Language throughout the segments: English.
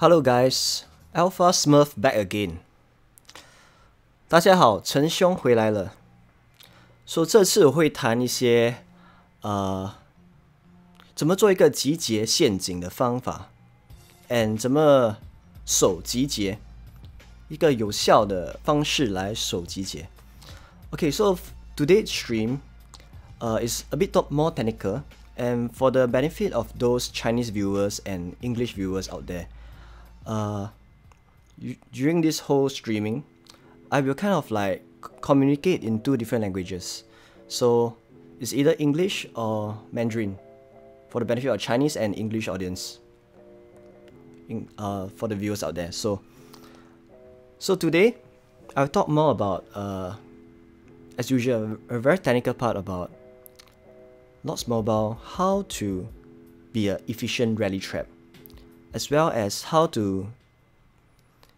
Hello guys, Alpha Smurf back again. 大家好，陈兄回来了。所以这次我会谈一些怎么做一个集结陷阱的方法 ，and 怎么守集结，一个有效的方式来守集结。Okay, so today's stream is a bit more technical, and for the benefit of those Chinese viewers and English viewers out there, during this whole streaming, I will kind of like communicate in two different languages. So it's either English or Mandarin for the benefit of Chinese and English audience. For the viewers out there. So today I'll talk more about as usual a very technical part about Lots Mobile, how to be an efficient rally trap, as well as how to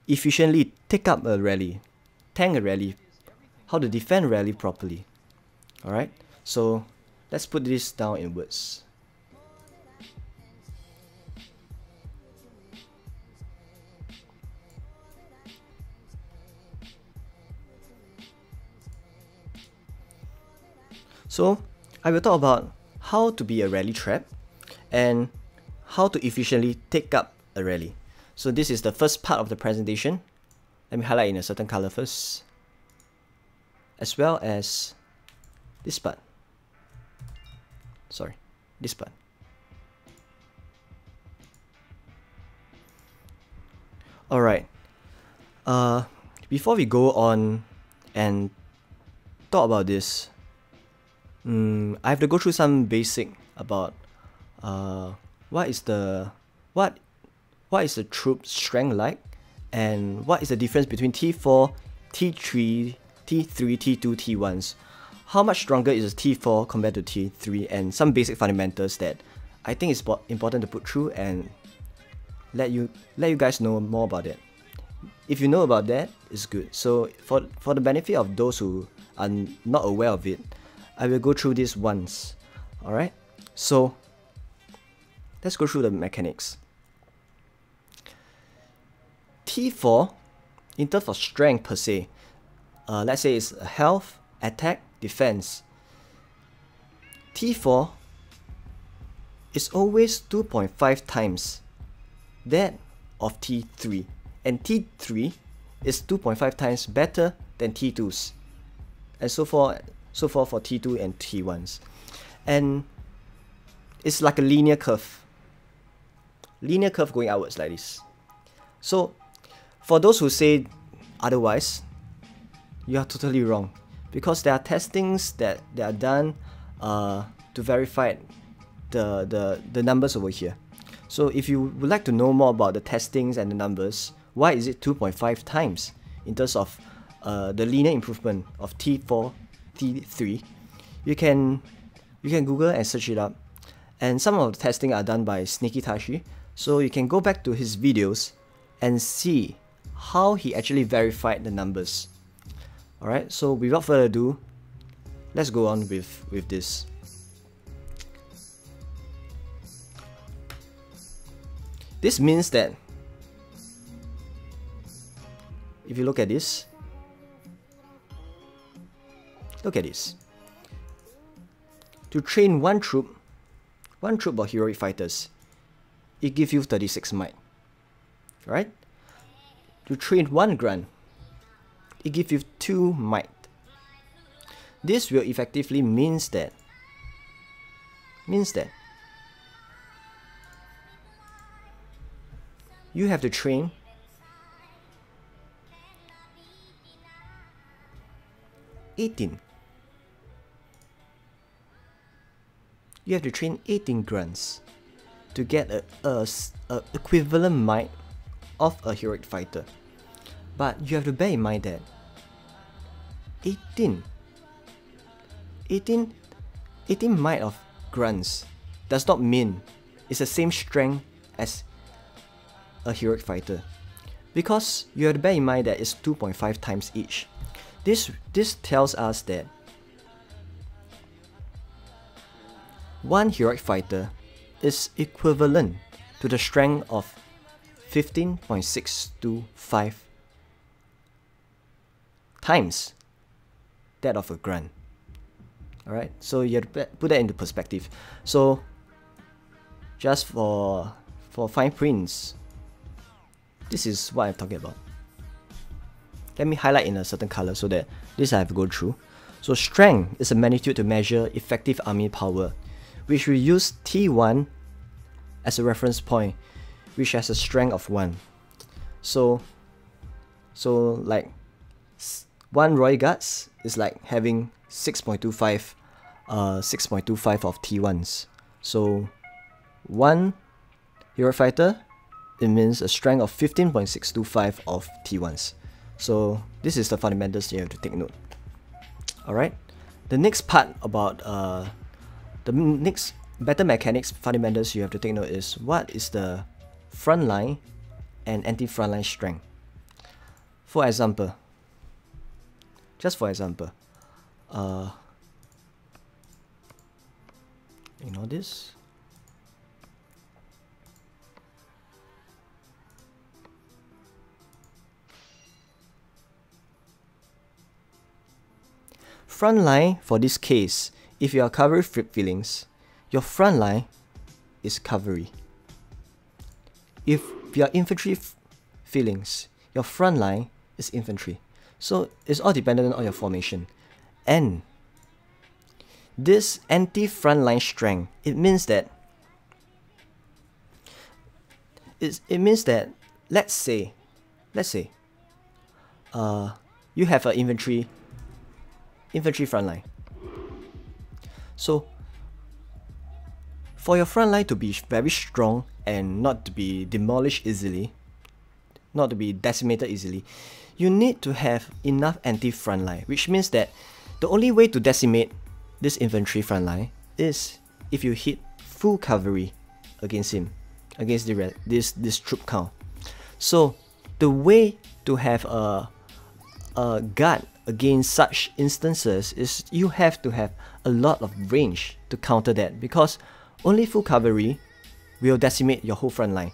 efficiently take up a rally, tank a rally, how to defend a rally properly. Alright, so let's put this down in words. So I will talk about how to be a rally trap and how to efficiently take up a rally. So this is the first part of the presentation. Let me highlight in a certain color first, as well as this part. Sorry, this part. Alright, before we go on and talk about this, I have to go through some basic about what is the troop strength like, and what is the difference between T4, T3, T3, T2, T1s. How much stronger is T4 compared to T3, and some basic fundamentals that I think is important to put through and let you guys know more about it. If you know about that, it's good. So for the benefit of those who are not aware of it, I will go through this once. Alright, so let's go through the mechanics. T4, in terms of strength per se, let's say it's health, attack, defense. T4 is always 2.5 times that of T3, and T3 is 2.5 times better than T2s, and so forth for T2 and T1s. And it's like a linear curve going outwards like this. So for those who say otherwise, you are totally wrong, because there are testings that are done to verify the numbers over here. So if you would like to know more about the testings and the numbers, why is it 2.5 times in terms of the linear improvement of T4, T3, you can Google and search it up, and some of the testing are done by Sneaky Tashi, so you can go back to his videos and see how he actually verified the numbers. Alright, so without further ado, let's go on with this. This means that if you look at this, look at this. To train one troop of heroic fighters, it gives you 36 might. Right? To train one grunt, it gives you 2 might. This will effectively means that you have to train 18. You have to train 18 grunts to get a equivalent might of a heroic fighter. But you have to bear in mind that 18 might of grunts does not mean it's the same strength as a heroic fighter, because you have to bear in mind that it's 2.5 times each. This tells us that one heroic fighter is equivalent to the strength of 15.625 times that of a grunt. Alright, so you have to put that into perspective. So just for fine prints, this is what I'm talking about. Let me highlight in a certain color so that this I have to go through. So strength is a magnitude to measure effective army power, which we use T1 as a reference point, which has a strength of 1. So like 1 Royal Guards is like having 6.25 of T1s. So 1 Eurofighter, it means a strength of 15.625 of T1s. So this is the fundamentals you have to take note. Alright, the next part about the next battle mechanics fundamentals you have to take note is what is the frontline and anti-frontline strength. For example, just for example, ignore this. Frontline, for this case, if you are cavalry feelings, your frontline is cavalry. If you are infantry feelings, your frontline is infantry. So it's all dependent on your formation. And this anti-frontline strength, it means that let's say you have an infantry frontline. So for your frontline to be very strong and not to be demolished easily, not to be decimated easily, you need to have enough anti-frontline, which means that the only way to decimate this infantry frontline is if you hit full cavalry against him, against this troop count. So the way to have a guard against such instances is you have to have a lot of range to counter that, because only full cavalry will decimate your whole front line.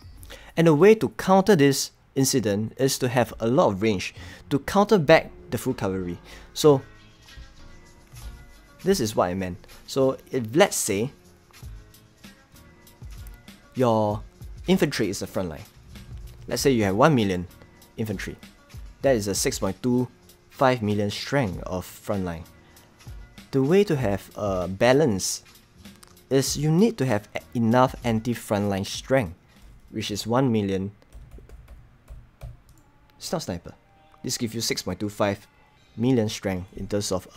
And the way to counter this incident is to have a lot of range to counter back the full cavalry. So this is what I meant. So if let's say your infantry is the front line, let's say you have 1 million infantry, that is a 6.25 million strength of front line. The way to have a balance is you need to have enough anti-frontline strength, which is 1 million. It's not sniper. This gives you 6.25 million strength in terms of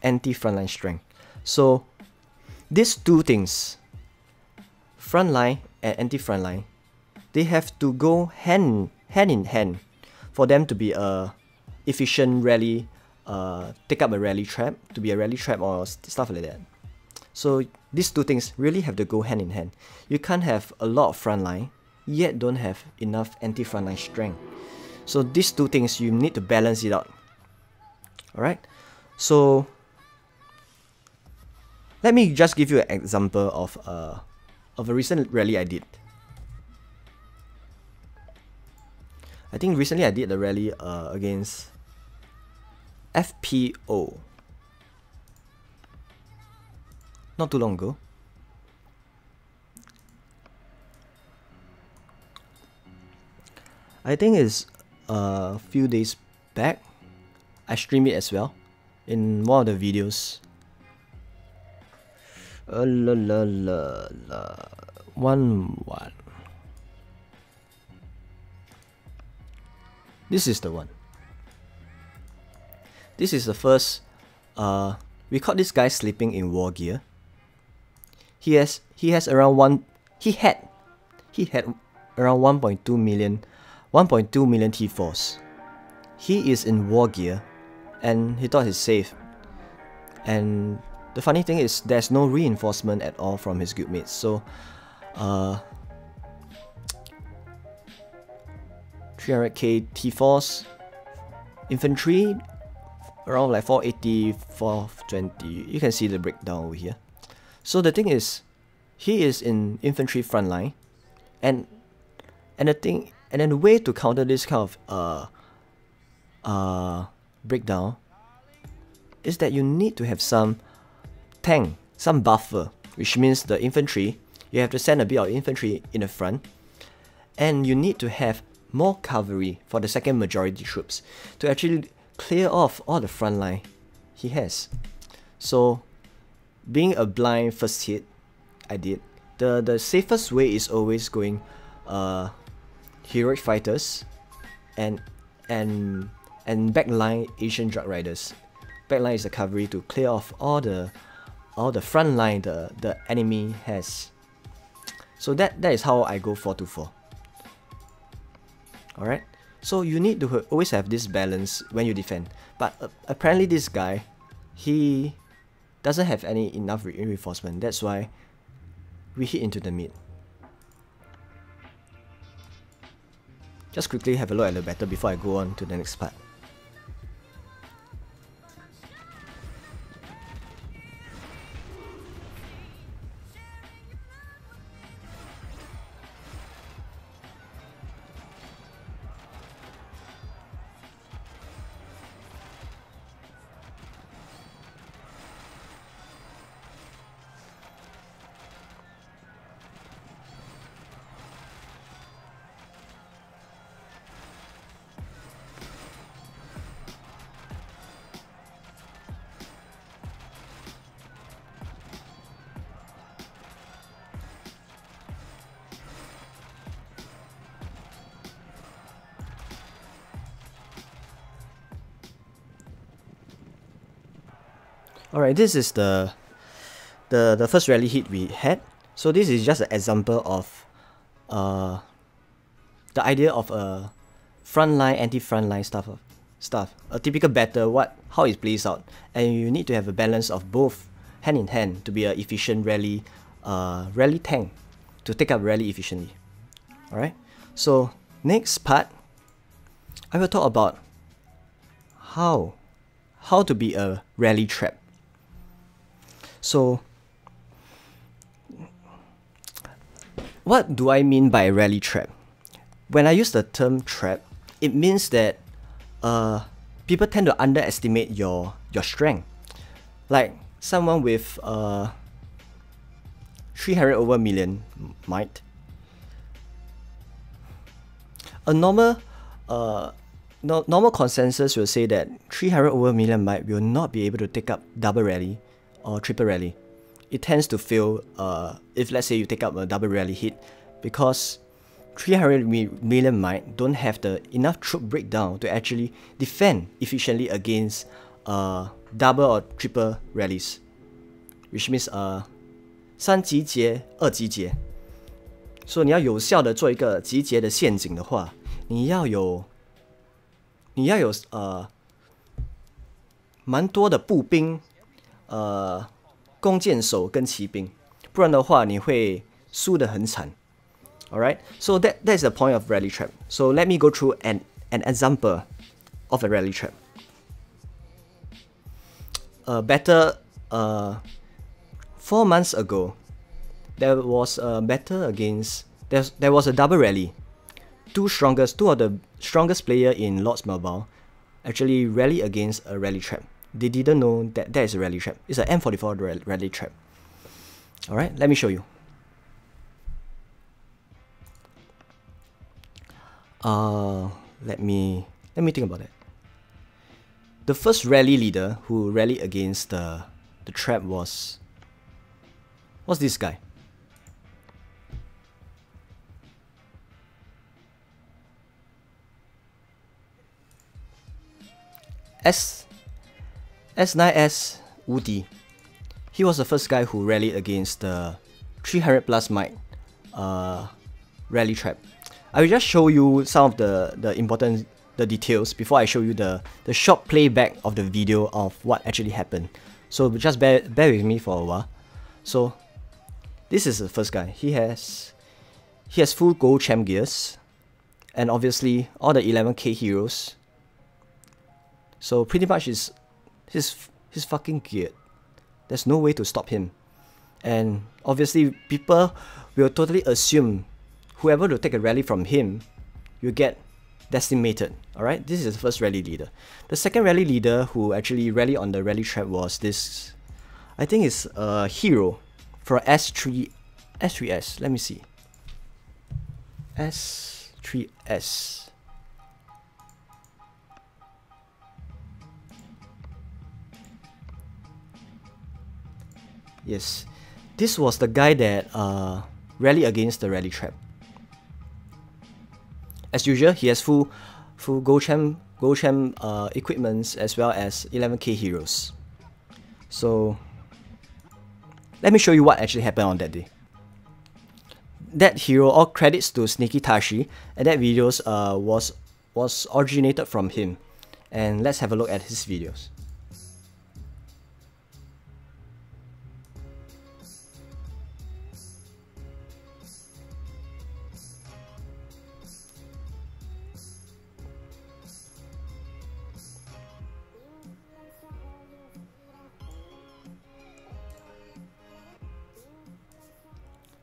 anti-frontline strength. So these two things, frontline and anti-frontline, they have to go hand in hand for them to be a efficient rally, take up a rally trap, to be a rally trap or stuff like that. So these two things really have to go hand in hand. You can't have a lot of frontline yet don't have enough anti-frontline strength. So these two things, you need to balance it out. Alright, so let me just give you an example of a recent rally I did. I think recently I did a rally against FPO. Not too long ago. I think it's a few days back. I streamed it as well in one of the videos. 1-1. This is the one. This is the first. We caught this guy sleeping in war gear. He had around 1.2 million T4s. He is in war gear, and he thought he's safe. And the funny thing is, there's no reinforcement at all from his guildmates. So, 300k T4s, infantry around like 480, 420. You can see the breakdown over here. So the thing is, he is in infantry frontline, and And the way to counter this kind of breakdown is that you need to have some tank, some buffer, which means the infantry, you have to send a bit of infantry in the front, and you need to have more cavalry for the second majority troops to actually clear off all the front line he has. So being a blind first hit, I did. The safest way is always going heroic fighters and backline Asian drug riders. Backline is the cavalry to clear off all the front line the enemy has. So that is how I go 4-4. Alright, so you need to always have this balance when you defend. But apparently this guy, he doesn't have enough reinforcement. That's why we hit into the mid. Just quickly have a look at the battle before I go on to the next part. Alright, this is the first rally hit we had. So this is just an example of the idea of a frontline, anti-frontline stuff. A typical battle, how it plays out, and you need to have a balance of both hand in hand to be an efficient rally tank to take up rally efficiently. Alright, so next part, I will talk about how to be a rally trap. So, what do I mean by rally trap? When I use the term trap, it means that people tend to underestimate your strength. Like someone with 300 over million might. A normal consensus will say that 300 over million might will not be able to take up double rally or triple rally. It tends to fail if let's say you take up a double rally hit, because 300 million might don't have the enough troop breakdown to actually defend efficiently against double or triple rallies, which means 3集结2集结。所以你要有效的做一个集结的陷阱的话，你要有蛮多的步兵。弓箭手跟骑兵，不然的话你会输得很惨。Alright, so that is the point of rally trap. So let me go through an example of a rally trap. Battle 4 months ago, there was a battle against there was a double rally. Two of the strongest player in Lords Mobile actually rally against a rally trap. They didn't know that is a rally trap. It's an M44 rally trap. Alright, let me show you. Let me think about it. The first rally leader who rallied against the trap was this guy. S9S Woody. He was the first guy who rallied against the 300 plus might rally trap. I will just show you some of the details before I show you the short playback of the video of what actually happened. So just bear with me for a while. So this is the first guy. He has full gold champ gears, and obviously all the 11k heroes. So pretty much he's fucking geared. There's no way to stop him. And obviously people will totally assume whoever will take a rally from him, you get decimated. Alright, this is the first rally leader. The second rally leader who actually rallied on the rally trap was this, I think it's a hero for S3S. Let me see. S3S. Yes, this was the guy that rallied against the rally trap. As usual, he has full gold champ equipments as well as 11k heroes. So let me show you what actually happened on that day. That hero, all credits to Sneaky Tashi, and that videos was originated from him. And let's have a look at his videos.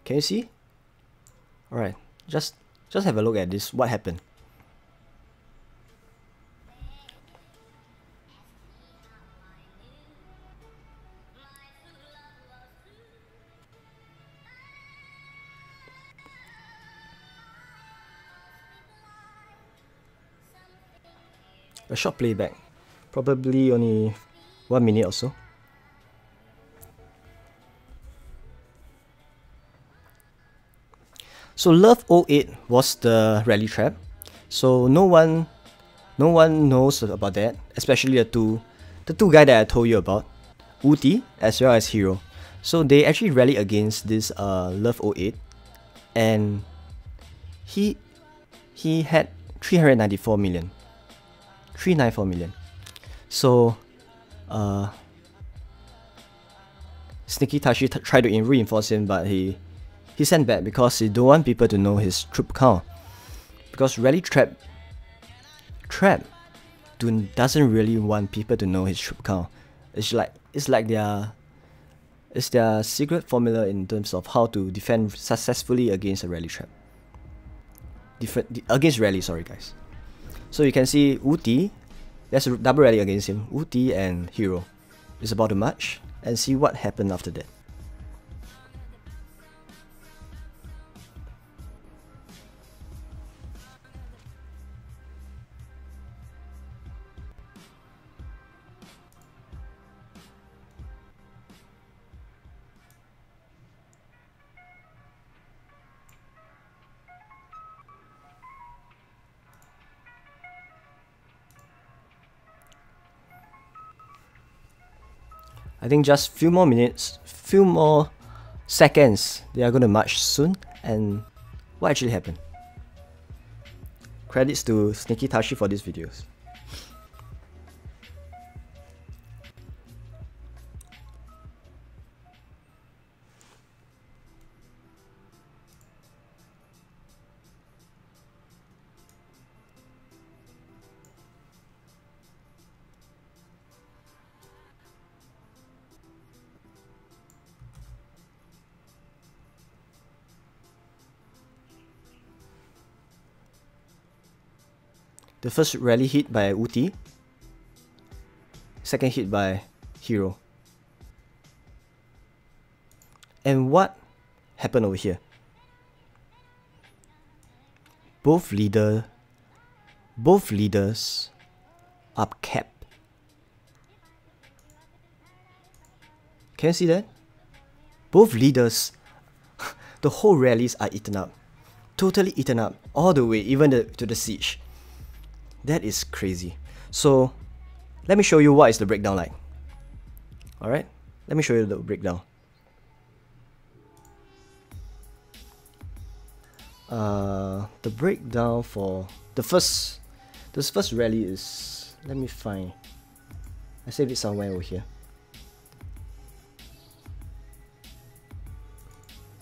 Can you see? Alright, just have a look at this, what happened. A short playback, probably only 1 minute or so. So Love 08 was the rally trap. So no one knows about that, especially the two guys that I told you about, Uti as well as Hero. So they actually rallied against this Love 08, and he had 394 million. 394 million. So Sneaky Tashi tried to reinforce him, but he sent back because he don't want people to know his troop count. Because rally trap doesn't really want people to know his troop count. It's like their secret formula in terms of how to defend successfully against a rally trap. Against rally, sorry guys. So you can see Uti, there's a double rally against him. Uti and Hero is about to match, and see what happened after that. I think just few more minutes, few more seconds, they are going to march soon. And what actually happened? Credits to Sneaky Tashi for these videos. The first rally hit by Uti, second hit by Hero. And what happened over here? Both leaders are capped. Can you see that? Both leaders, the whole rallies are eaten up. Totally eaten up, all the way, even to the siege. That is crazy. So let me show you what is the breakdown like. Alright, let me show you the breakdown. The breakdown for this first rally is, let me find, I saved it somewhere over here.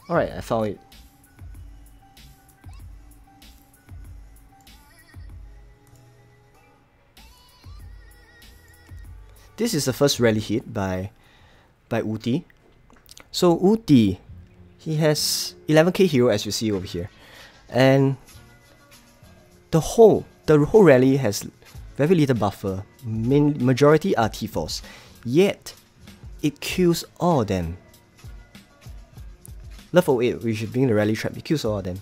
Alright, I found it. This is the first rally hit by Uti. So Uti, he has 11k hero as you see over here. and the whole rally has very little buffer. Majority are T4s, yet it kills all of them. Love 08, which is being the rally trap, it kills all of them.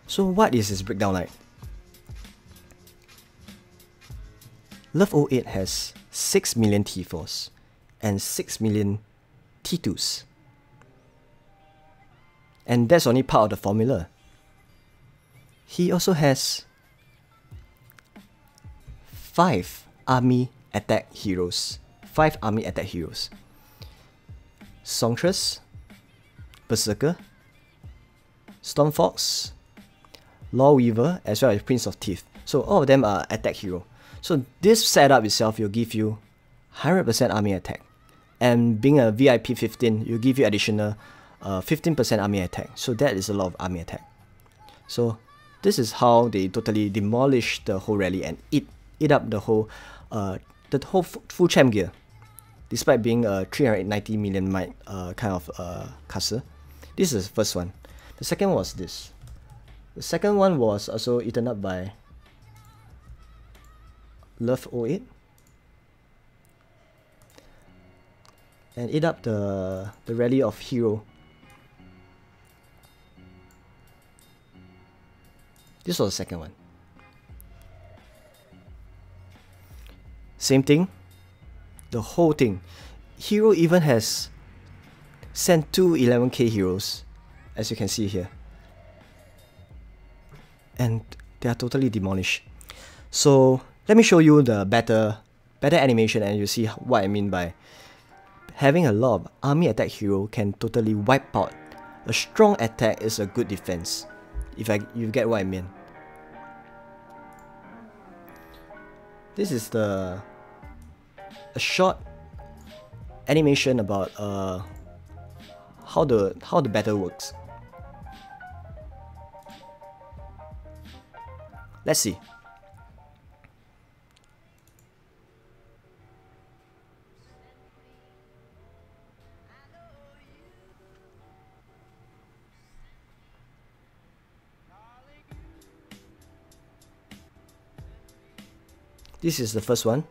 So what is this breakdown like? Love 08 has 6 million T4s and 6 million T2s. And that's only part of the formula. He also has 5 army attack heroes. 5 army attack heroes. Songstress, Berserker, Stormfox, Lawweaver, as well as Prince of Teeth. So all of them are attack hero. So this setup itself will give you 100% army attack. And being a VIP 15, will give you additional 15% army attack. So that is a lot of army attack. So this is how they totally demolish the whole rally and eat up the whole full champ gear. Despite being a 390 million might kind of caster. This is the first one. The second was this. The second one was also eaten up by Love 08. And eat up the rally of hero. This was the second one. Same thing. The whole thing. Hero even has sent 2 11k heroes, as you can see here. And they are totally demolished. So let me show you the better animation and you see what I mean by having a lot of army attack hero can totally wipe out. A strong attack is a good defense. If you get what I mean. This is a short animation about how the battle works. Let's see. This is the first one.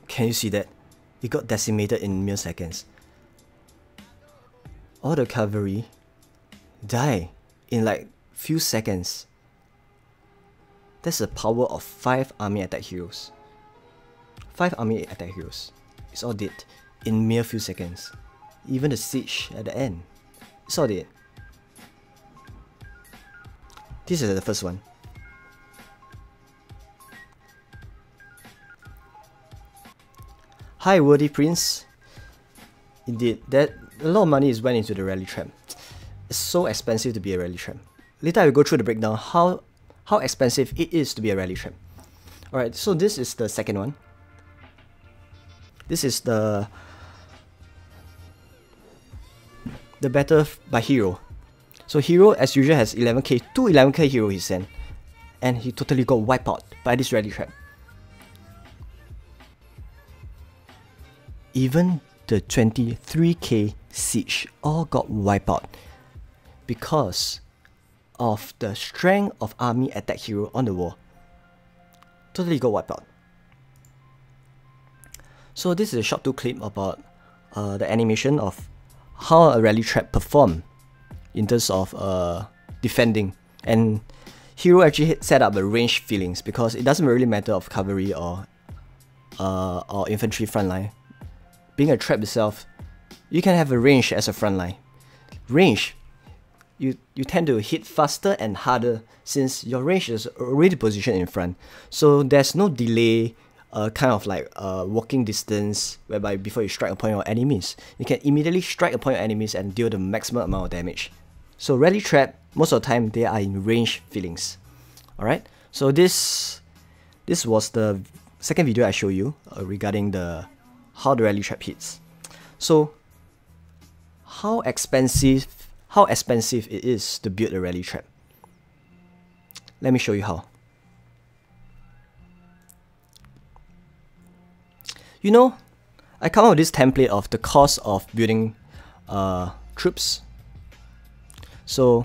Can you see that? It got decimated in mere seconds. All the cavalry die in like few seconds. That's the power of 5 army attack heroes. 5 army attack heroes. It's all dead in mere few seconds. Even the siege at the end. It's all dead. This is the first one. Hi, worthy prince. Indeed, that a lot of money is went into the rally trap. It's so expensive to be a rally trap. Later I will go through the breakdown how expensive it is to be a rally trap. Alright, so this is the second one. This is the battle by hero. So hero as usual has 11k, 2 11k hero he sent. And he totally got wiped out by this rally trap. Even the 23k siege all got wiped out because of the strength of army attack hero on the wall. Totally got wiped out. So this is a short 2 clip about the animation of how a rally trap perform in terms of defending. And hero actually set up a range feelings because it doesn't really matter of cavalry or infantry frontline. Being a trap itself, you can have a range as a frontline. Range, you tend to hit faster and harder since your range is already positioned in front. So there's no delay, kind of like walking distance, whereby before you strike upon your enemies, you can immediately strike upon your enemies and deal the maximum amount of damage. So rally trap, most of the time they are in range feelings. Alright, so this was the second video I showed you regarding how the rally trap hits. So how expensive it is to build a rally trap. Let me show you how. You know, I come up with this template of the cost of building troops. So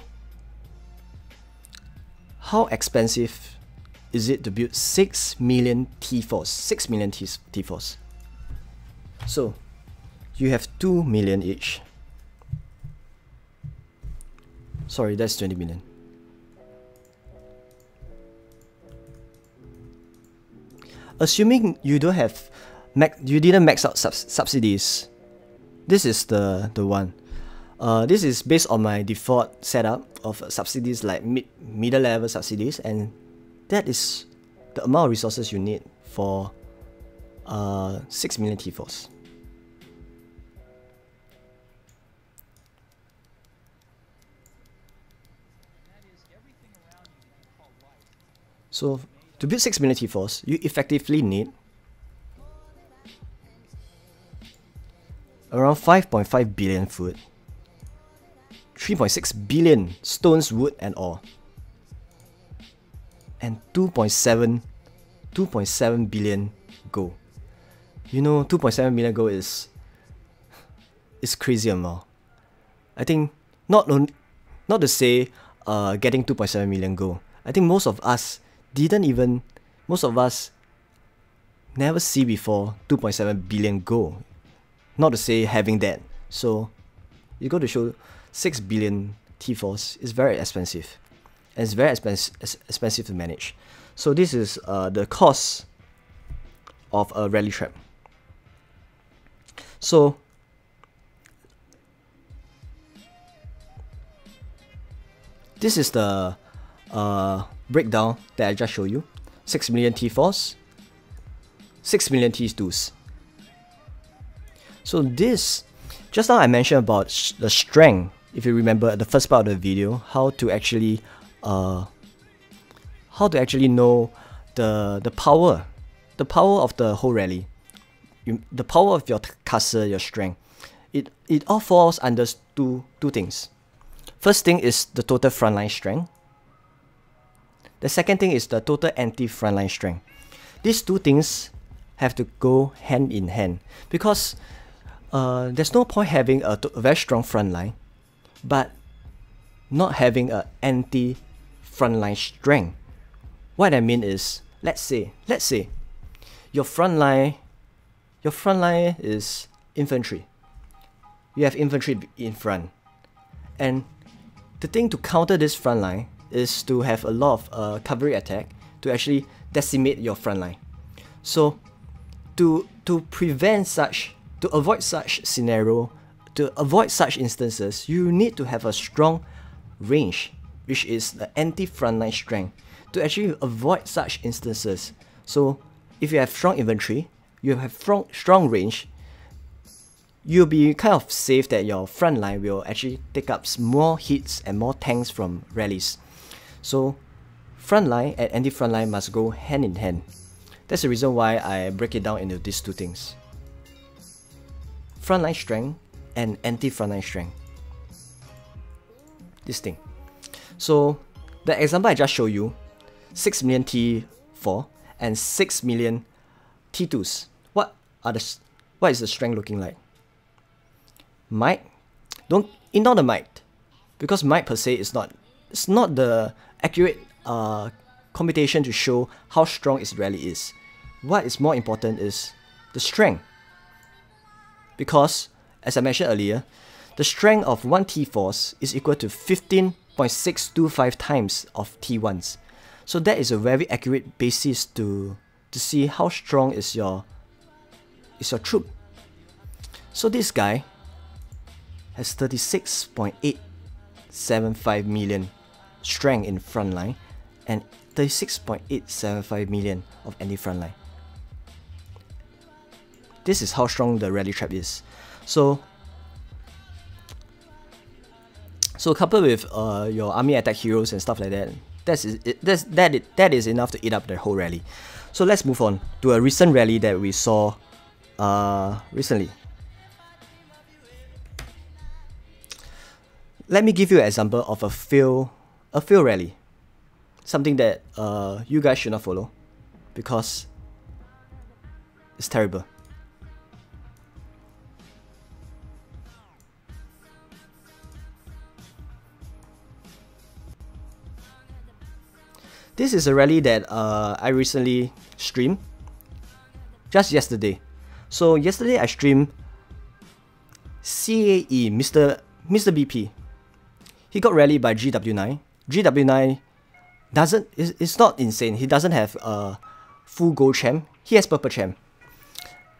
how expensive is it to build 6 million T4s? 6 million T4s. So you have 2 million each. Sorry, that's 20 million. Assuming you don't have you didn't max out subsidies, this is the one. This is based on my default setup of subsidies like middle level subsidies, and that is the amount of resources you need for 6 million T4s. So to build 6 million T4s, you effectively need around 5.5 billion food, 3.6 billion stones, wood and ore, and 2.7 billion gold. You know, 2.7 billion gold is crazy amount. I think not to say getting 2.7 million gold. I think most of us never see before 2.7 billion gold. Not to say having that. So you go to show 6 billion T4s is very expensive, and it's very expensive to manage. So this is the cost of a rally trap. So this is the breakdown that I just showed you. 6 million T4s, 6 million T2s. So this, just now I mentioned about the strength. If you remember at the first part of the video, how to actually know the power of the whole rally, the power of your castle, your strength. It all falls under two things. First thing is the total frontline strength. The second thing is the total anti-frontline strength. These two things have to go hand in hand, because there's no point having a very strong frontline but not having an anti-frontline strength. What I mean is, let's say your frontline is infantry. You have infantry in front, and the thing to counter this frontline is to have a lot of cavalry attack to actually decimate your frontline. So to avoid such scenario, to avoid such instances, you need to have a strong range, which is the anti-frontline strength, to actually avoid such instances. So if you have strong infantry, you have strong range, you'll be kind of safe that your frontline will actually take up more hits and more tanks from rallies. So frontline and anti-frontline must go hand in hand. That's the reason why I break it down into these two things: frontline strength and anti-frontline strength. This thing. So the example I just showed you, 6 million T4 and 6 million T2s. What is the strength looking like? Might? Don't ignore the might, because might per se is not the accurate computation to show how strong its rally is. What is more important is the strength, because as I mentioned earlier, the strength of one T4s is equal to 15.625 times of T1s. So that is a very accurate basis to see how strong is your troop. So this guy has 36.875 million strength in frontline and 36.875 million of anti-frontline. This is how strong the rally trap is. So coupled with your army attack heroes and stuff like that, that is enough to eat up the whole rally. So let's move on to a recent rally that we saw recently. Let me give you an example of a fail rally. Something that you guys should not follow, because it's terrible. This is a rally that I recently streamed just yesterday. So yesterday I streamed CAE, Mr. BP. He got rallied by GW9. GW9 it's not insane. He doesn't have a full gold champ. He has purple champ.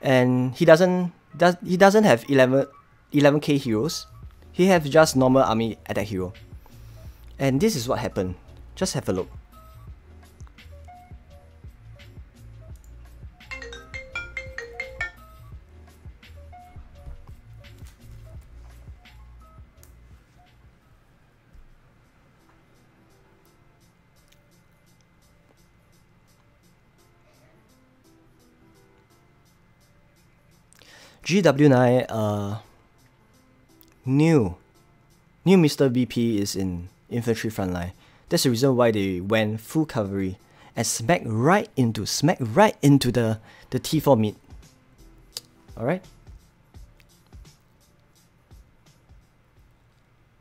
And he doesn't have 11k heroes. He has just normal army attack hero. And this is what happened. Just have a look. GW9 new Mr. BP is in infantry frontline. That's the reason why they went full cavalry and smack right into the T4 mid. Alright?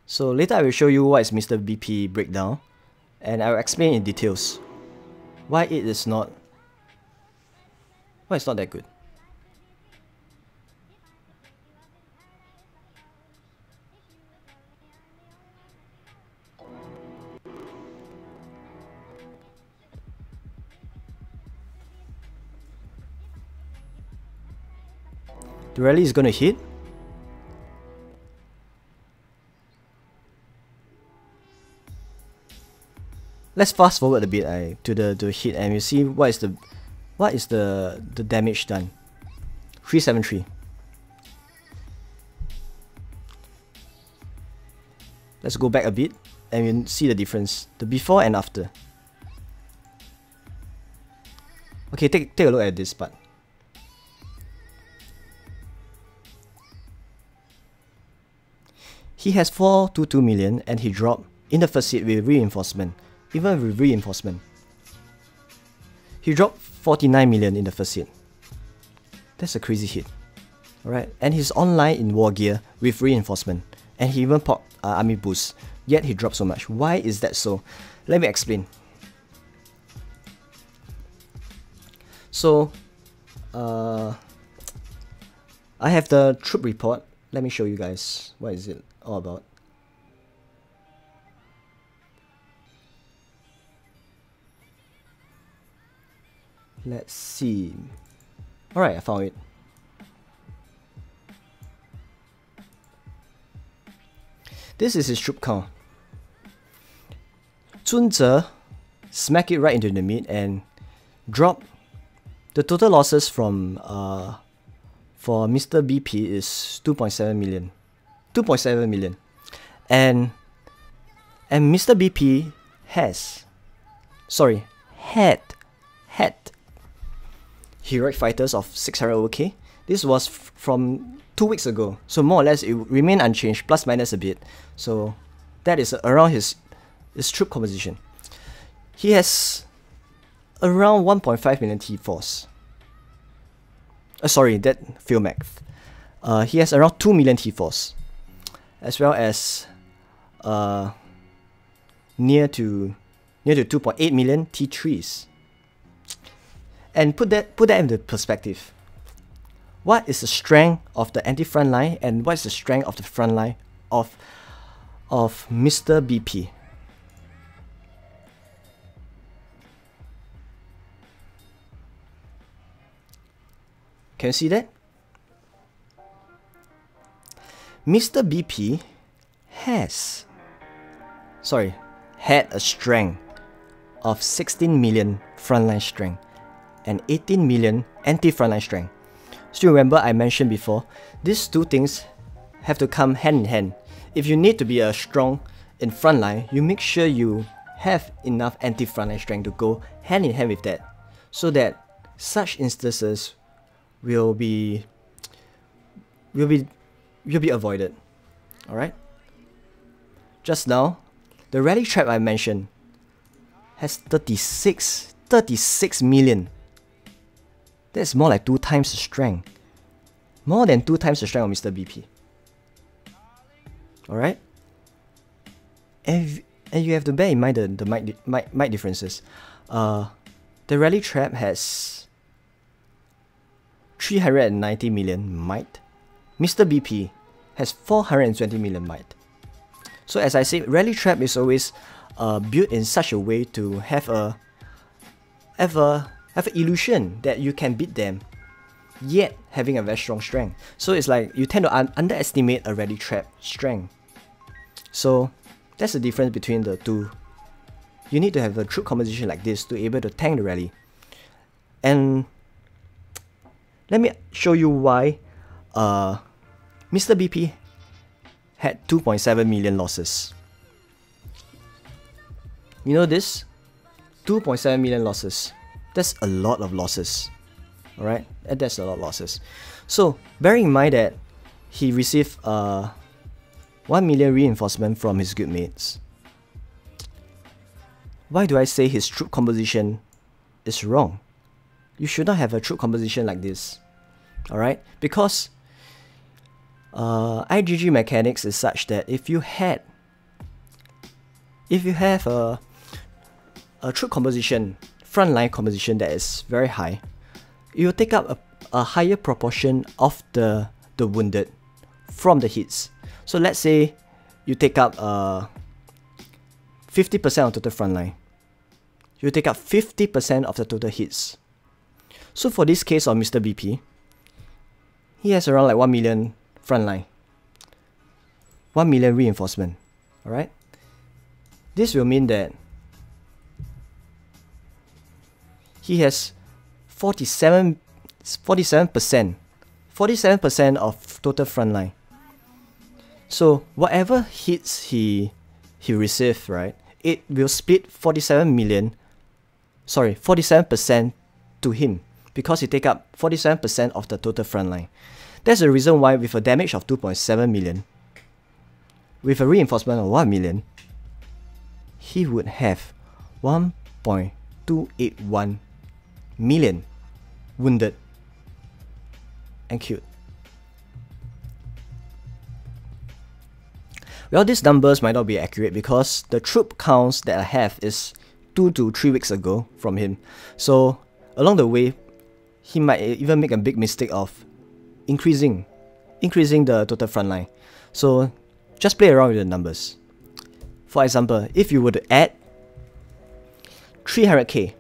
So later I will show you what is Mr. BP breakdown, and I will explain in details why it's not that good. The rally is gonna hit. Let's fast forward a bit to the hit, and you see what is the damage done. 373. Let's go back a bit and you see the difference, the before and after. Okay, take a look at this part. He has 422 million and he dropped in the first hit with reinforcement. Even with reinforcement, he dropped 49 million in the first hit. That's a crazy hit. Alright, and he's online in war gear with reinforcement, and he even popped army boost, yet he dropped so much. Why is that so? Let me explain. So, I have the troop report. Let me show you guys what is it all about. Let's see. Alright, I found it. This is his troop count. Zunze smack it right into the mid and drop the total losses from for Mr. BP is 2.7 million. 2.7 million. And Mr. BP had heroic fighters of 600 OK. This was from 2 weeks ago, so more or less it remained unchanged, plus minus a bit. So that is around his troop composition. He has around 1.5 million T-Force. Sorry, that failed math. He has around 2 million T-Force, as well as near to 2.8 million T3s. And put that into perspective. What is the strength of the anti-front line and what is the strength of the front line of Mr. BP? Can you see that? Mr. BP had a strength of 16 million frontline strength and 18 million anti-frontline strength. Still remember I mentioned before, these two things have to come hand in hand. If you need to be strong in frontline, you make sure you have enough anti-frontline strength to go hand in hand with that, so that such instances will be avoided. Alright? Just now, the rally trap I mentioned has 36 million. That's more like 2 times the strength. More than 2 times the strength of Mr. BP. Alright? And you have to bear in mind the might differences. The rally trap has 390 million might. Mr. BP has 420 million might. So as I said, rally trap is always built in such a way to have an illusion that you can beat them, yet having a very strong strength. So it's like you tend to underestimate a rally trap strength. So that's the difference between the two. You need to have a troop composition like this to be able to tank the rally. And let me show you why Mr. BP had 2.7 million losses. You know this? 2.7 million losses. That's a lot of losses. Alright? That's a lot of losses. So, bearing in mind that he received 1 million reinforcement from his good mates. Why do I say his troop composition is wrong? You should not have a troop composition like this. Alright? Because IGG mechanics is such that if you have a troop composition, frontline composition that is very high, it will take up a higher proportion of the wounded from the hits. So let's say you take up 50% of total frontline. You take up 50% of the total hits. So for this case of Mr. BP, he has around like 1 million frontline, 1 million reinforcement. Alright? This will mean that he has 47% of total frontline. So whatever hits he received, right, it will split 47% to him, because he take up 47% of the total frontline. That's the reason why with a damage of 2.7 million, with a reinforcement of 1 million, he would have 1.281 million wounded and killed. Well, these numbers might not be accurate because the troop counts that I have is 2 to 3 weeks ago from him. So along the way, he might even make a big mistake of increasing the total frontline. So just play around with the numbers. For example, if you were to add 300k,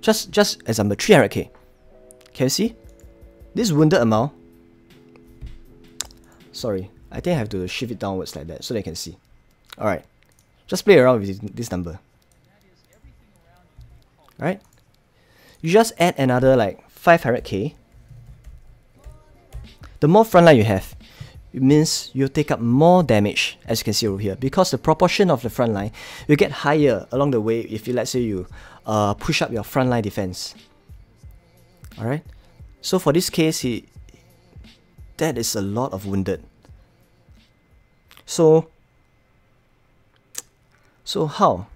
just example, 300k, can you see this wounded amount? Sorry, I think I have to shift it downwards like that so they can see. Alright, just play around with this number. Alright, you just add another like 500k. The more frontline you have, it means you'll take up more damage, as you can see over here, because the proportion of the frontline will get higher along the way if you, let's say you push up your frontline defense. Alright, so for this case, that is a lot of wounded. So how?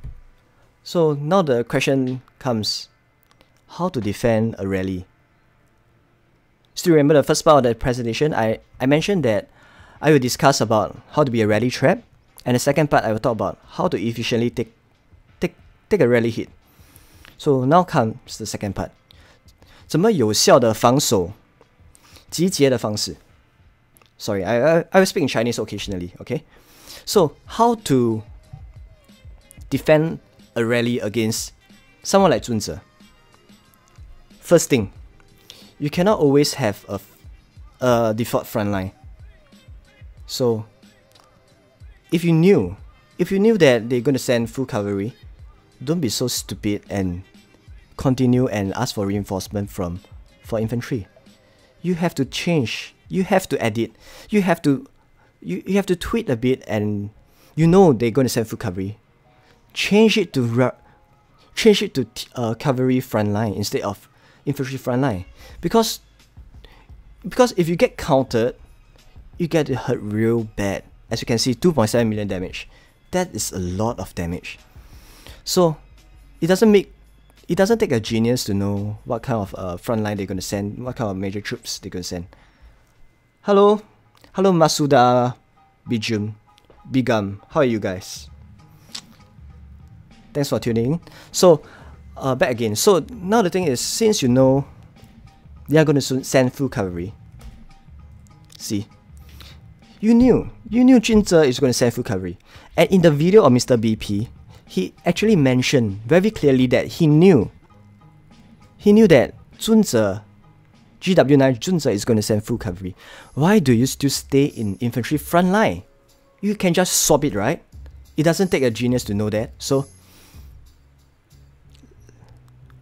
So now the question comes, how to defend a rally? Still remember the first part of the presentation, I mentioned that I will discuss about how to be a rally trap, and the second part I will talk about how to efficiently take a rally hit. So now comes the second part. 怎么有效的防守集结的方式? Sorry, I will speak in Chinese occasionally, okay? So how to defend a rally against someone like 尊者? First thing, you cannot always have a default frontline. So if you knew that they're going to send full cavalry, don't be so stupid and continue and ask for reinforcement for infantry. You have to change, you have to edit, you have to tweak a bit, and you know they're going to send full cavalry. Change it to cavalry frontline instead of infantry frontline, because if you get countered, you get hurt real bad. As you can see, 2.7 million damage. That is a lot of damage. So it doesn't take a genius to know what kind of frontline they're going to send, what kind of major troops they're going to send. Hello Masuda Bijum. Bigum. How are you guys? Thanks for tuning in. So, back again. So, now the thing is, since you know they are going to send full cavalry, see, you knew Junze is going to send full cavalry. And in the video of Mr. BP, he actually mentioned very clearly that he knew that Junze, GW9 Junze is going to send full cavalry. Why do you still stay in infantry front line? You can just swap it, right? It doesn't take a genius to know that. So,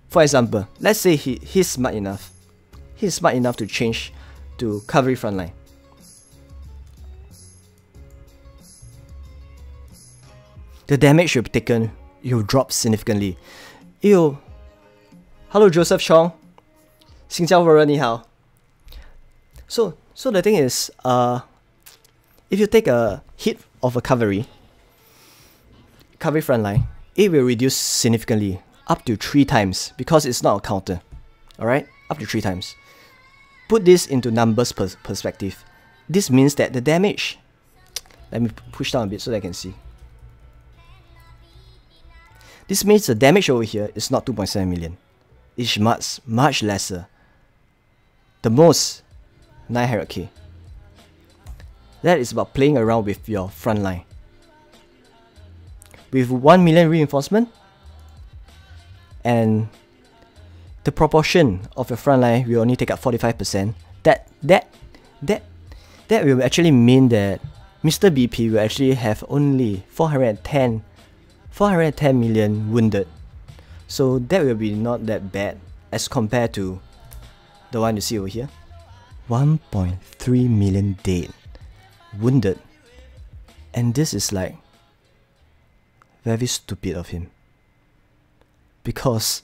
for example, let's say he's smart enough. He's smart enough to change to cavalry front line. The damage you've taken, you'll drop significantly. Hello Joseph Chong. 新加坡人你好. So the thing is, if you take a hit of a cavalry front line, it will reduce significantly, up to 3 times, because it's not a counter. Alright? Up to 3 times. Put this into numbers perspective. This means that the damage, let me push down a bit so that I can see. This means the damage over here is not 2.7 million. It's much lesser. The most 900k. That is about playing around with your front line. With 1 million reinforcement, and the proportion of your front line will only take up 45%. That will actually mean that Mr. BP will actually have only 410 million wounded. So that will be not that bad as compared to the one you see over here. 1.3 million dead, wounded. And this is like very stupid of him. Because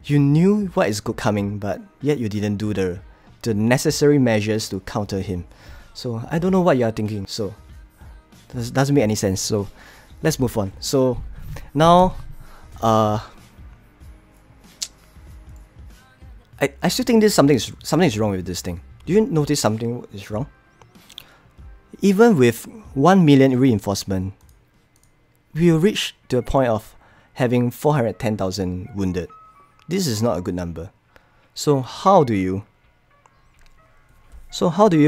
you knew what is coming, but yet you didn't do the necessary measures to counter him. So I don't know what you are thinking. So this doesn't make any sense. So let's move on. So now I still think something is wrong with this thing. Do you notice something is wrong? Even with 1 million reinforcement, we will reach to a point of having 410,000 wounded. This is not a good number. So how do you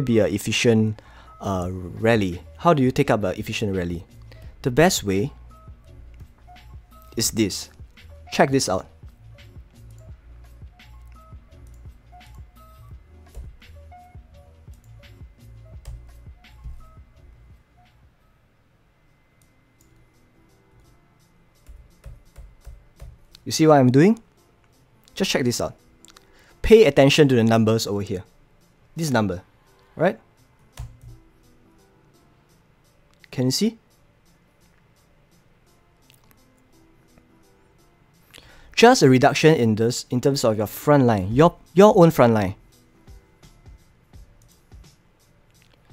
be an efficient rally? How do you take up an efficient rally? The best way is this. Check this out. You see what I'm doing? Just check this out. Pay attention to the numbers over here. This number, right? Can you see? Just a reduction in this in terms of your front line, your own front line.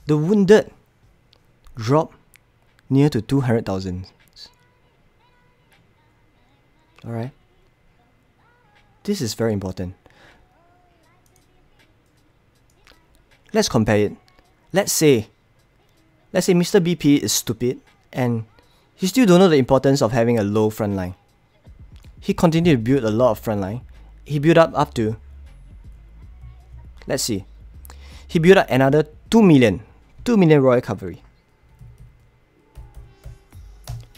The wounded drop near to 200,000. Alright? This is very important. Let's compare it. Let's say Mr. BP is stupid and he still don't know the importance of having a low front line. He continued to build a lot of front line. He built up to, let's see, he built up another 2 million Royal Cavalry.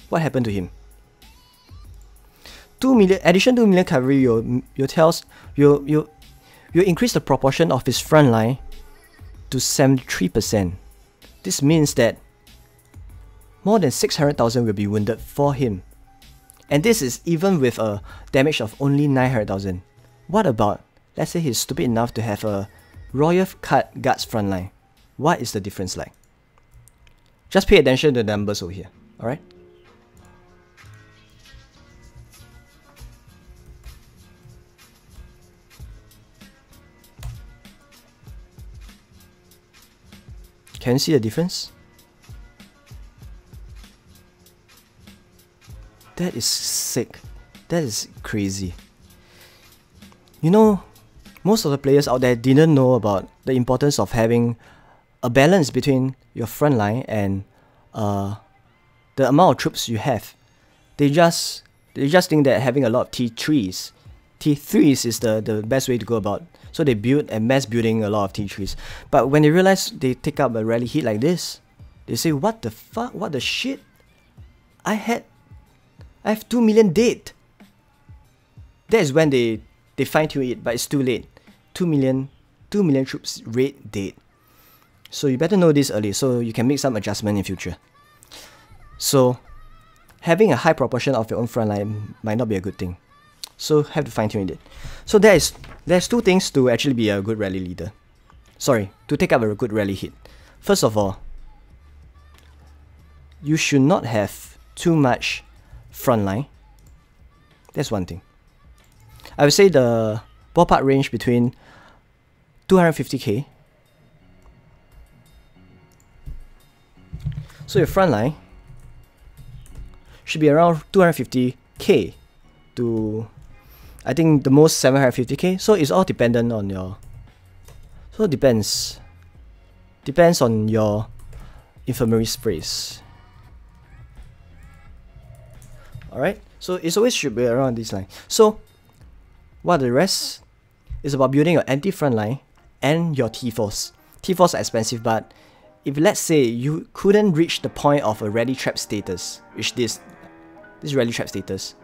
What happened to him? 2 million, addition 2 million cavalry will increase the proportion of his front line to 73%. This means that more than 600,000 will be wounded for him. And this is even with a damage of only 900,000. What about, let's say he's stupid enough to have a Royal Guards front line. What is the difference like? Just pay attention to the numbers over here, alright? Can you see the difference? That is sick. That is crazy. You know, most of the players out there didn't know about the importance of having a balance between your front line and the amount of troops you have. They just think that having a lot of T3s is the best way to go about. So they build and mass building a lot of T3s. But when they realize they take up a rally hit like this, they say, what the fuck? What the shit? I have 2 million dead. That is when they fine tune it, but it's too late. 2 million troops rate dead. So you better know this early so you can make some adjustment in future. So having a high proportion of your own front line might not be a good thing. So have to fine tune it. So there's 2 things to actually be a good rally leader. Sorry, to take up a good rally hit. First of all, you should not have too much front line. That's one thing. I would say the ballpark range between 250k. So your front line should be around 250k to, I think the most 750k. So it's all dependent on your, so it depends on your infirmary sprays. Alright, so it's always should be around this line. So what the rest is about building your anti-front line and your T4s. T4s are expensive, but if let's say you couldn't reach the point of a rally trap status, which this rally trap status,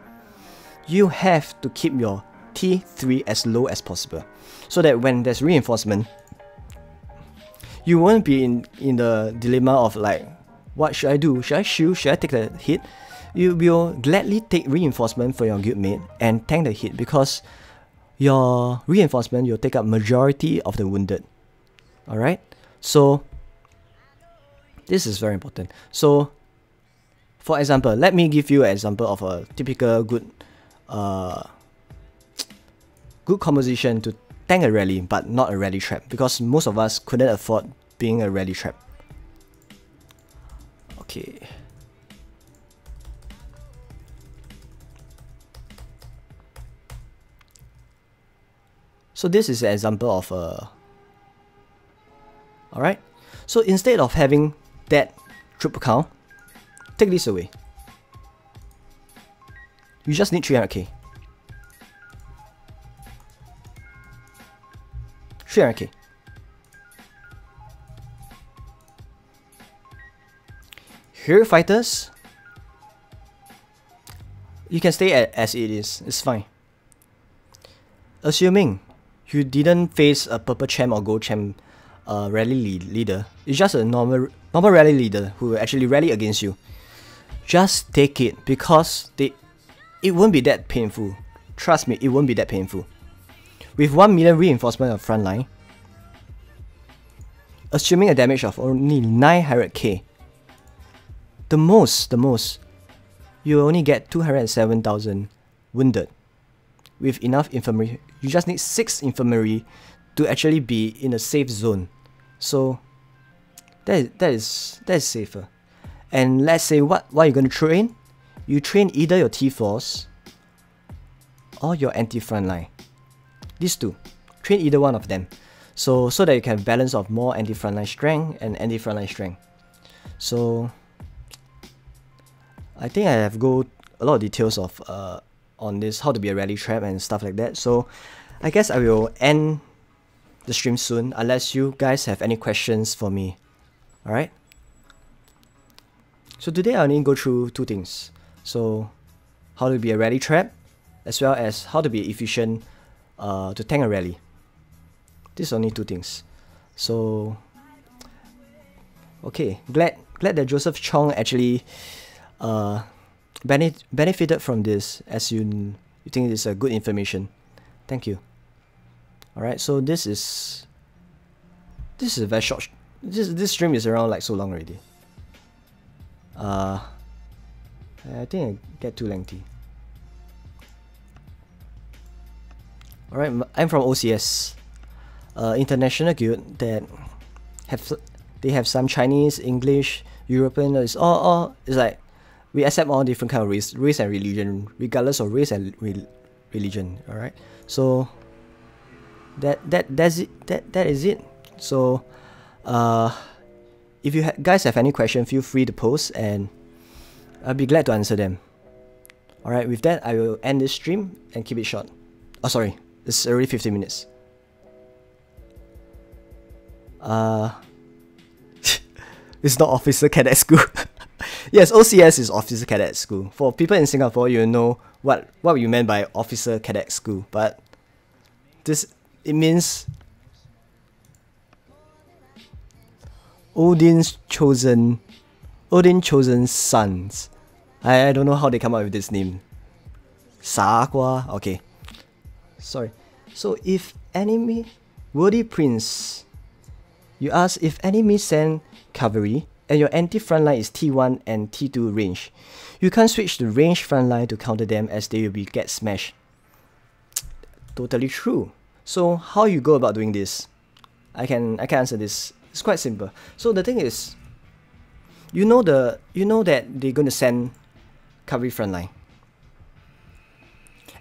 you have to keep your T3 as low as possible, so that when there's reinforcement, you won't be in the dilemma of like, what should I do? Should I shield? Should I take the hit? You will gladly take reinforcement for your guildmate and tank the hit, because your reinforcement will take up majority of the wounded. Alright? So this is very important. So for example, let me give you an example of a typical good composition to tank a rally but not a rally trap, because most of us couldn't afford being a rally trap. Okay. So this is an example of a... Alright? So instead of having that troop count, take this away. You just need 300k. 300k. Hero fighters, you can stay as it is. It's fine. Assuming you didn't face a purple champ or gold champ rally leader, it's just a normal rally leader who will actually rally against you. Just take it, because it won't be that painful. Trust me, it won't be that painful. With 1 million reinforcement of front line, assuming a damage of only 900k, the most, you only get 207,000 wounded. With enough infirmary, you just need 6 infirmary to actually be in a safe zone. So that is safer. And let's say what you're going to train? You train either your T4s or your anti-front line. These two. Train either one of them. So that you can balance of more anti-front line strength and anti-front line strength. So I think I have go a lot of details of on this, how to be a rally trap and stuff like that. So I guess I will end the stream soon, unless you guys have any questions for me. Alright? So today I only go through 2 things. So how to be a rally trap, as well as how to be efficient to tank a rally. These are only 2 things. So okay, glad that Joseph Chong actually benefited from this, as you think it's a good information. Thank you. Alright, so this is a very short. This stream is around like so long already. I think I get too lengthy. Alright, I'm from OCS, international guild that have some Chinese, English, European. It's all it's like we accept all different kind of race and religion, regardless of race and religion. Alright, so that is it. So If you guys have any question, feel free to post and I'll be glad to answer them. Alright, with that, I will end this stream and keep it short. Oh, sorry, it's already 15 minutes. It's not Officer Cadet School. Yes, OCS is Officer Cadet School. For people in Singapore, you know what you meant by Officer Cadet School, but it means Odin's chosen sons. I don't know how they come up with this name. Sakwa. Okay. Sorry. So if enemy worthy prince, you ask if enemy send cavalry and your anti-front line is T1 and T2 range, you can't switch to range front line to counter them as they will get smashed. Totally true. So how you go about doing this? I can answer this. It's quite simple. So the thing is, you know that they're going to send cavalry front line.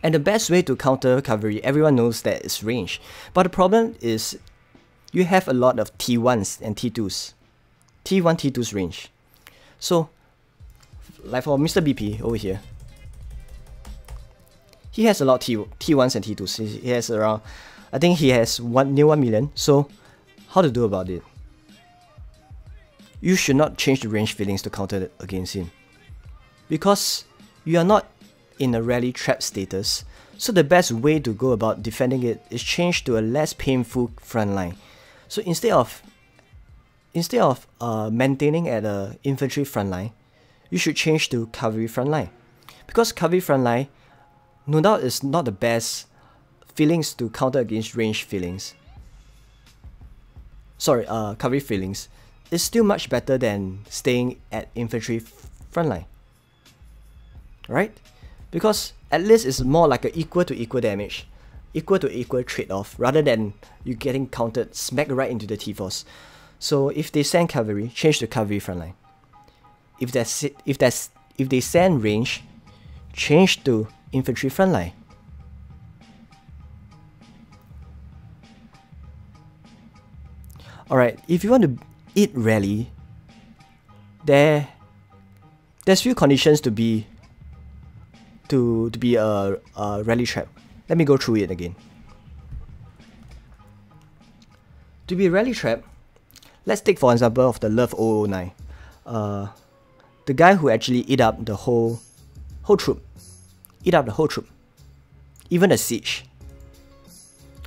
And the best way to counter cavalry, everyone knows that it's range. But the problem is you have a lot of T1s and T2s. T1, T2's range. So, like for Mr. BP over here, he has a lot of T1s and T2s. He has around, I think he has near 1 million. So, how to do about it? You should not change the range feelings to counter against him, because you are not in a rally trap status. So the best way to go about defending it is change to a less painful front line. So instead of maintaining at a infantry front line, you should change to cavalry front line, because cavalry front line, no doubt, is not the best feelings to counter against range feelings. Sorry, cavalry feelings. It's still much better than staying at infantry front line, right? Because at least it's more like a equal to equal damage, equal to equal trade-off, rather than you getting countered smack right into the T-force. So if they send cavalry, change to cavalry front line. If they send range, change to infantry front line. Alright, if you want to eat rally, there's few conditions to be a rally trap. Let me go through it again. To be a rally trap, let's take for example of the Love 009. The guy who actually eat up the whole troop. Eat up the whole troop. Even a siege.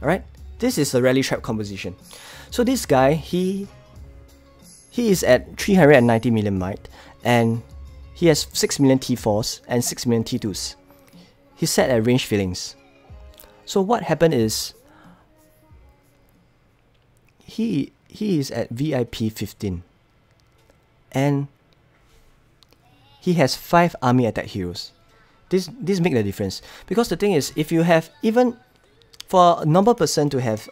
Alright? This is a rally trap composition. So this guy, he is at 390 million might, and he has 6 million T4s and 6 million T2s. He's set at range feelings. So what happened is, he is at VIP 15, and he has 5 army attack heroes. This make the difference, because the thing is, if you have, even for a normal person to have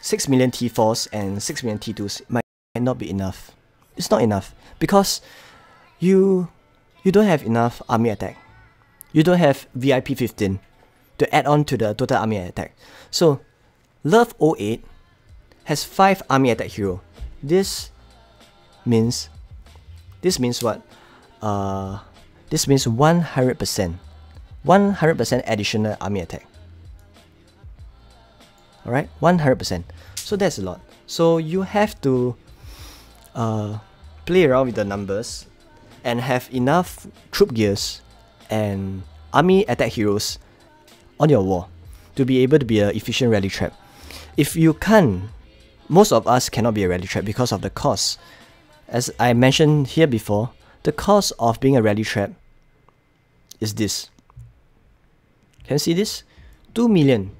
6 million T4s and 6 million T2s, might not be enough. It's not enough, because you don't have enough army attack. You don't have VIP 15 to add on to the total army attack. So Love 08 has 5 army attack hero. This means what? This means 100% additional army attack. Alright, 100%. So that's a lot. So you have to play around with the numbers and have enough troop gears and army attack heroes on your wall to be able to be an efficient rally trap. If you can't, most of us cannot be a rally trap because of the cost. As I mentioned here before, the cost of being a rally trap is this. Can you see this? 2 million.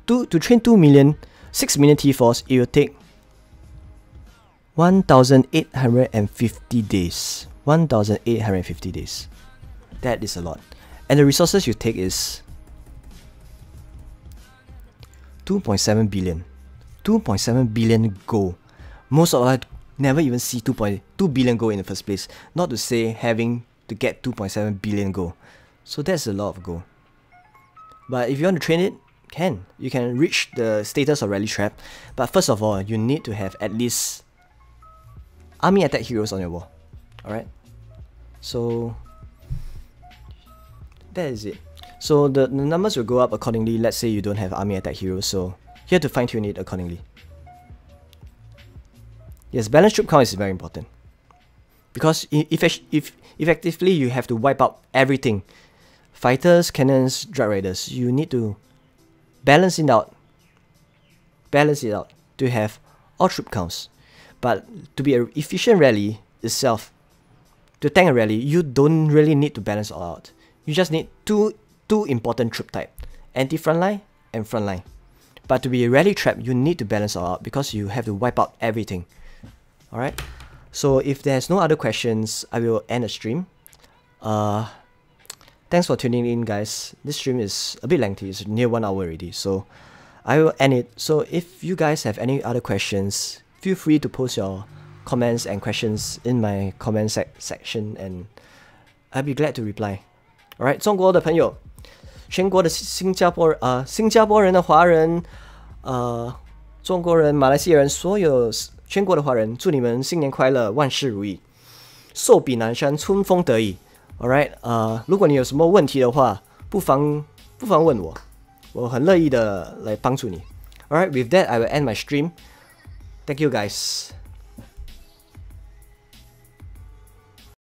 To train 2 million, 6 million T4s, it will take 1,850 days. 1,850 days. That is a lot. And the resources you take is 2.7 billion. 2.7 billion gold. Most of us never even see 2.2 billion gold in the first place. Not to say having to get 2.7 billion gold. So that's a lot of gold. But if you want to train it, You can reach the status of rally trap, but first of all, you need to have at least army attack heroes on your wall. Alright? So that is it. So the numbers will go up accordingly. Let's say you don't have army attack heroes, so you have to fine tune it accordingly. Yes, balance troop count is very important. Because effectively you have to wipe out everything. Fighters, cannons, drag raiders. You need to balance it out to have all troop counts. But to be an efficient rally itself, to tank a rally, you don't really need to balance all out. You just need two important troop type, anti-frontline and frontline. But to be a rally trap, you need to balance all out because you have to wipe out everything. Alright? So if there's no other questions, I will end the stream. Thanks for tuning in, guys. This stream is a bit lengthy. It's near 1 hour already. So I will end it. So if you guys have any other questions, feel free to post your comments and questions in my comment section, and I'll be glad to reply. Alright, 中国的朋友，全国的新加坡人的华人，中国人、马来西亚人，所有全国的华人，祝你们新年快乐，万事如意，寿比南山，春风得意。Alright， 如果你有什么问题的话，不妨问我，我很乐意的来帮助你。Alright， with that I will end my stream. Thank you guys.